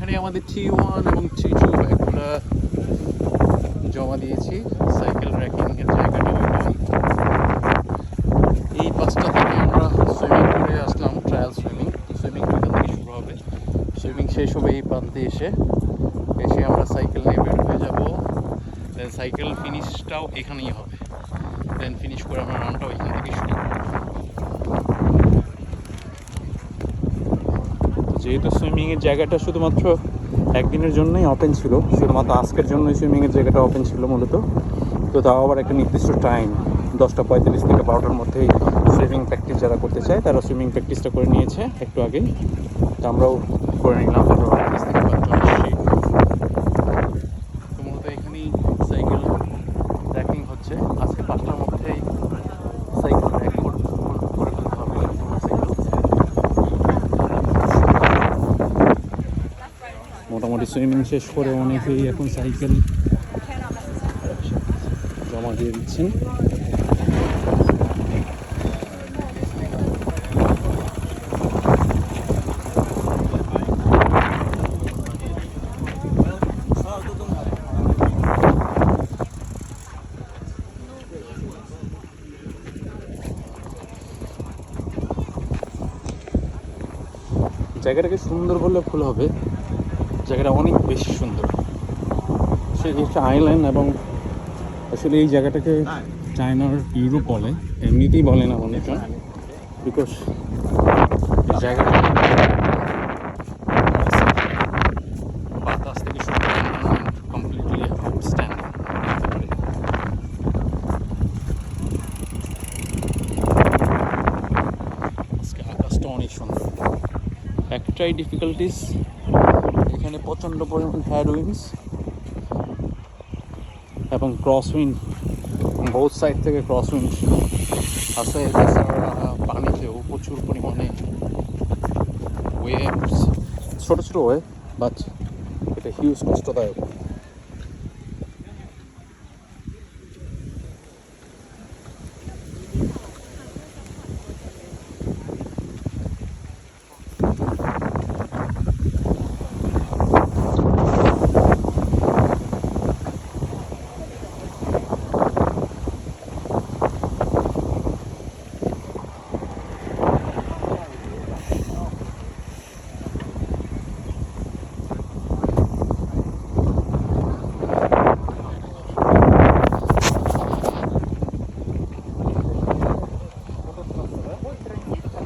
এখানে আমাদের T1 এবং T2 ব্যাগগুলো জমা দিয়েছি। সাইকেল র্যাকিংয়ের জায়গাটা এই পাঁচটা থেকে আমরা সুইমিং করে আসলাম, ট্রায়াল সুইমিং। তো সুইমিং এখান থেকে শুরু হবে, সুইমিং শেষ হবে এই প্রান্তে এসে আমরা সাইকেল নিয়ে বের হয়ে যাব। দেন সাইকেল ফিনিশটাও এখানেই হবে, দেন ফিনিশ করে আমরা রানটাও এখান থেকে শুরু করব। যেহেতু সুইমিংয়ের জায়গাটা শুধুমাত্র একদিনের জন্যই ওপেন ছিল, শুধুমাত্র আজকের জন্যই সুইমিংয়ের জায়গাটা ওপেন ছিল মূলত। তো তাও আবার একটা নির্দিষ্ট টাইম 10:45 থেকে 12টার মধ্যেই সুইমিং প্র্যাকটিস যারা করতে চায় তারা সুইমিং প্র্যাকটিসটা করে নিয়েছে একটু আগেই। তো আমরাও করে নিলাম 15:30 থেকে 5:40। তো মূলত এখানেই সাইকেল ট্র্যাকিং হচ্ছে। আজকে 5টার মধ্যেই সাইকেল ট্র্যাক করে ফেলতে হবে সাইকেল। মোটামুটি সুইমিং শেষ করে অনেকেই এখন সাইকেল জমা দিয়ে দিচ্ছেন। জায়গাটাকে সুন্দর করলে ভুল হবে, জায়গাটা অনেক বেশি সুন্দর। সে একটা আইল্যান্ড, এবং আসলে এই জায়গাটাকে চায়নার ইউরোপ বলে, এমনিতেই বলে না অনেকজন, বিকজ এই জায়গাটা বাতাস থেকে শুরু করে কমপ্লিটলি আউটস্ট্যান্ডিং। আজকে আকাশটা অনেক সুন্দর। একটাই ডিফিকাল্টিস, এখানে প্রচণ্ড পরিমাণ হেডউইন্ডস এবং ক্রসউইন্ড, বোথ সাইড থেকে ক্রসউইন্ড আছে। এছাড়া পানিতেও প্রচুর পরিমাণে ওয়েভস, ছোটো ছোটো ওয়েভ, বাট এটা হিউজ কষ্টদায়ক।